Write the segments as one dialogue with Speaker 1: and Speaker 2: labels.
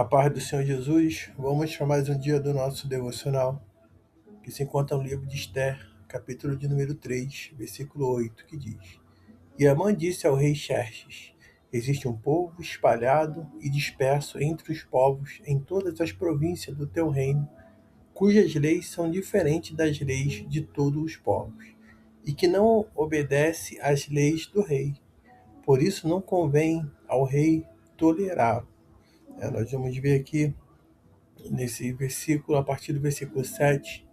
Speaker 1: A paz do Senhor Jesus, vamos para mais um dia do nosso devocional, que se encontra no livro de Esther, capítulo de número 3, versículo 8, que diz: E Amã disse ao rei Xerxes: Existe um povo espalhado e disperso entre os povos em todas as províncias do teu reino, cujas leis são diferentes das leis de todos os povos, e que não obedece às leis do rei. Por isso não convém ao rei tolerá-lo. Nós vamos ver aqui nesse versículo, a partir do versículo 7,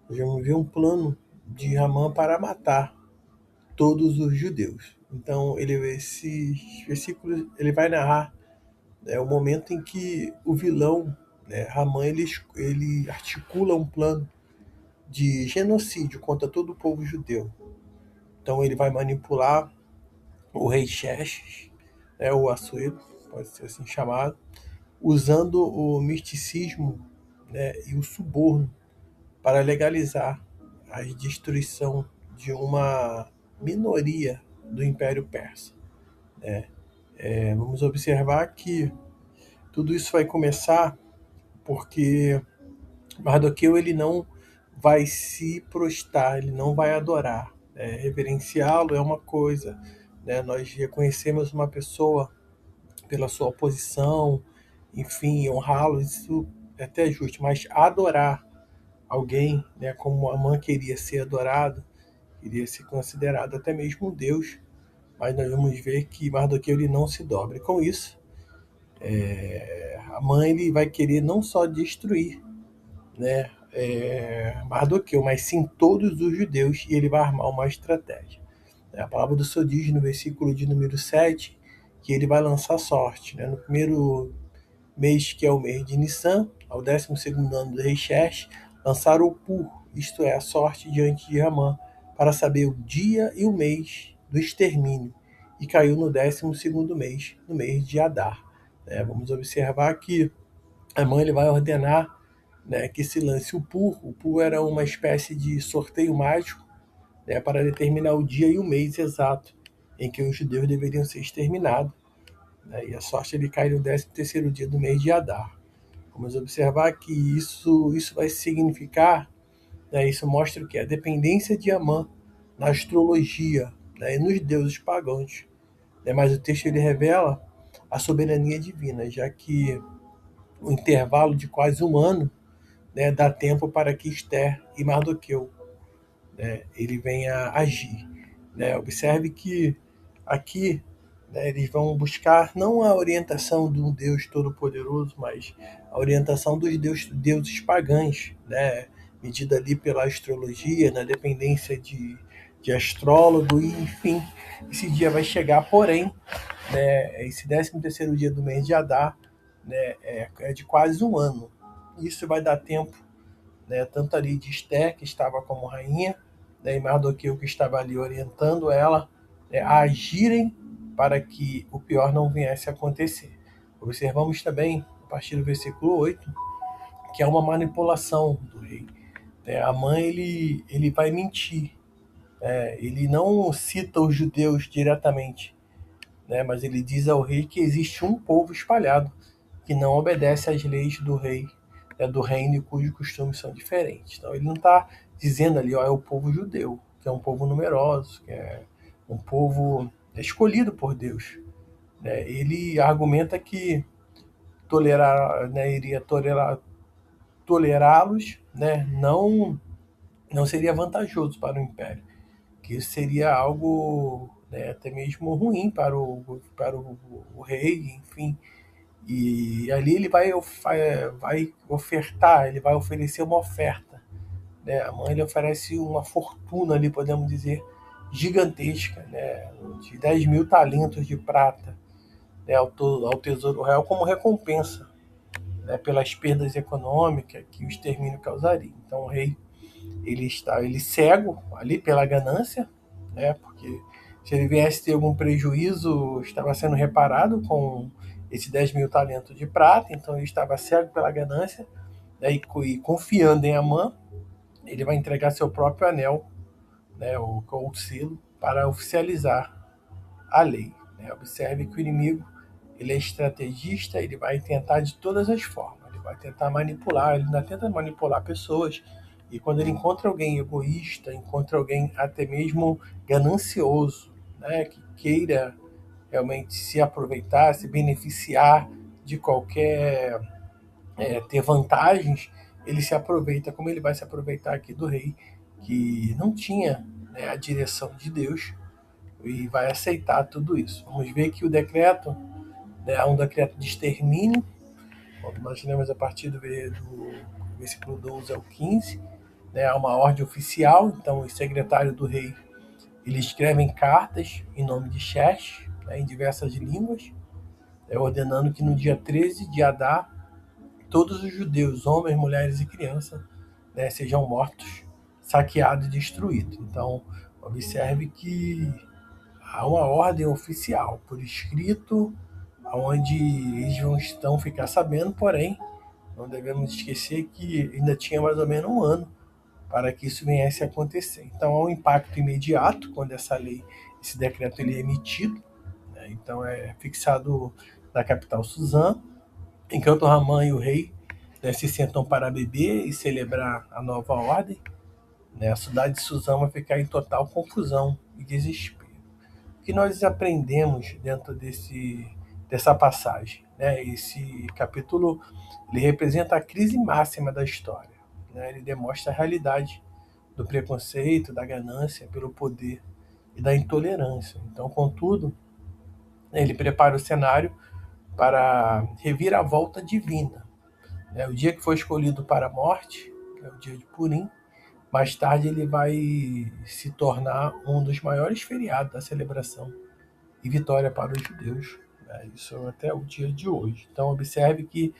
Speaker 1: nós vamos ver um plano de Ramã para matar todos os judeus. Então, esse versículo ele vai narrar o momento em que o vilão, Ramã, ele articula um plano de genocídio contra todo o povo judeu. Então, ele vai manipular o rei Xerxes, o Assuero, pode ser assim chamado, usando o misticismo, e o suborno para legalizar a destruição de uma minoria do Império Persa. Vamos observar que tudo isso vai começar porque Mardoqueu ele não vai se prostrar, ele não vai adorar. Reverenciá-lo é uma coisa, nós reconhecemos uma pessoa pela sua posição, enfim, honrá-lo, isso é até justo, mas adorar alguém, como Amã queria ser adorado, queria ser considerado até mesmo um Deus, mas nós vamos ver que Mardoqueu ele não se dobra. E com isso, Amã ele vai querer não só destruir, Mardoqueu, mas sim todos os judeus, e ele vai armar uma estratégia. A palavra do Senhor diz no versículo de número 7 que ele vai lançar sorte. No primeiro mês, que é o mês de Nissan, ao 12º ano do rei Xerxes, lançaram o Pur, isto é, a sorte diante de Ramã, para saber o dia e o mês do extermínio, e caiu no 12º mês, no mês de Adar. Vamos observar que Ramã ele vai ordenar, que se lance o Pur. O Pur era uma espécie de sorteio mágico, para determinar o dia e o mês exato em que os judeus deveriam ser exterminados. E a sorte ele cai no 13º dia do mês de Adar. Vamos observar que isso vai significar, isso mostra o que? A dependência de Amã na astrologia, e nos deuses pagãos. Mas o texto ele revela a soberania divina, já que o intervalo de quase um ano, dá tempo para que Esther e Mardoqueu, ele venha agir. Observe que aqui, eles vão buscar não a orientação de um Deus todo-poderoso, mas a orientação dos deuses pagãos, medida ali pela astrologia, na dependência de astrólogo, e enfim, esse dia vai chegar, porém, esse 13º dia do mês de Adar, é de quase um ano. Isso vai dar tempo, tanto ali de Esther, que estava como rainha, e Mardoqueu, que estava ali orientando ela, a agirem para que o pior não viesse a acontecer. Observamos também, a partir do versículo 8, que é uma manipulação do rei. Amã ele vai mentir. Ele não cita os judeus diretamente, mas ele diz ao rei que existe um povo espalhado que não obedece às leis do rei, do reino, e cujos costumes são diferentes. Então ele não está dizendo ali, é o povo judeu, que é um povo numeroso, que é um povo escolhido por Deus. Ele argumenta que iria tolerá-los, não seria vantajoso para o império, que isso seria algo, até mesmo ruim para o rei, enfim. E ali ele vai ofertar, ele vai oferecer uma oferta. A mãe ele oferece uma fortuna ali, podemos dizer, gigantesca, de 10.000 talentos de prata, ao Tesouro Real como recompensa, pelas perdas econômicas que o extermínio causaria. Então o rei ele cego ali pela ganância, porque se ele viesse ter algum prejuízo, estava sendo reparado com esses 10.000 talentos de prata, então ele estava cego pela ganância, e confiando em Amã, ele vai entregar seu próprio anel, o selo, para oficializar a lei. Observe que o inimigo ele é estrategista, ele vai tentar de todas as formas, ele vai tentar manipular, ele ainda tenta manipular pessoas, e quando ele encontra alguém egoísta, encontra alguém até mesmo ganancioso, né, que queira realmente se aproveitar, se beneficiar de qualquer ter vantagens, ele se aproveita, como ele vai se aproveitar aqui do rei, que não tinha, né, a direção de Deus, e vai aceitar tudo isso. Vamos ver que o decreto, né, é um decreto de extermínio, como nós lemos a partir do versículo 12 ao 15, né, há uma ordem oficial, então o secretário do rei, eles escrevem cartas em nome de Xerxes, né, em diversas línguas, ordenando que no dia 13 de Adar, todos os judeus, homens, mulheres e crianças, né, sejam mortos, saqueados e destruídos. Então, observe que há uma ordem oficial, por escrito, onde eles estão ficar sabendo, porém, não devemos esquecer que ainda tinha mais ou menos um ano para que isso viesse a acontecer. Então, há um impacto imediato quando essa lei, esse decreto ele é emitido, né? Então é fixado na capital Suzã, enquanto Ramã e o rei, né, se sentam para beber e celebrar a nova ordem, né, a cidade de Suzã vai ficar em total confusão e desespero. O que nós aprendemos dentro dessa passagem? Né? Esse capítulo ele representa a crise máxima da história. Né? Ele demonstra a realidade do preconceito, da ganância pelo poder e da intolerância. Então, contudo, ele prepara o cenário para a reviravolta divina. O dia que foi escolhido para a morte, que é o dia de Purim, mais tarde ele vai se tornar um dos maiores feriados da celebração e vitória para os judeus. Né? Isso até o dia de hoje. Então observe que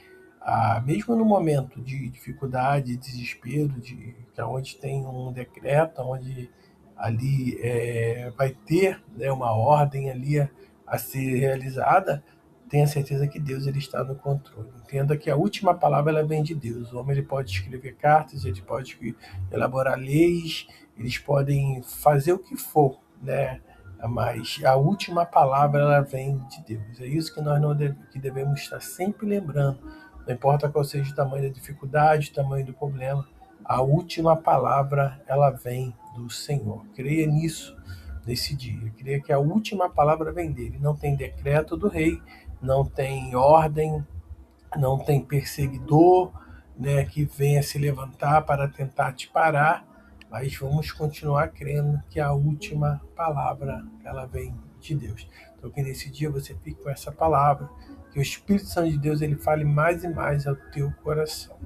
Speaker 1: mesmo no momento de dificuldade, desespero, onde tem um decreto, onde ali vai ter, né, uma ordem ali a ser realizada, tenha certeza que Deus ele está no controle. Entenda que a última palavra ela vem de Deus. O homem ele pode escrever cartas, ele pode elaborar leis, eles podem fazer o que for, né? Mas a última palavra ela vem de Deus. É isso que nós não que devemos estar sempre lembrando. Não importa qual seja o tamanho da dificuldade, o tamanho do problema, a última palavra ela vem do Senhor. Creia nisso nesse dia. Creia que a última palavra vem dele. Não tem decreto do rei, não tem ordem, não tem perseguidor, né, que venha se levantar para tentar te parar, mas vamos continuar crendo que a última palavra ela vem de Deus. Então que nesse dia você fique com essa palavra, que o Espírito Santo de Deus ele fale mais e mais ao teu coração.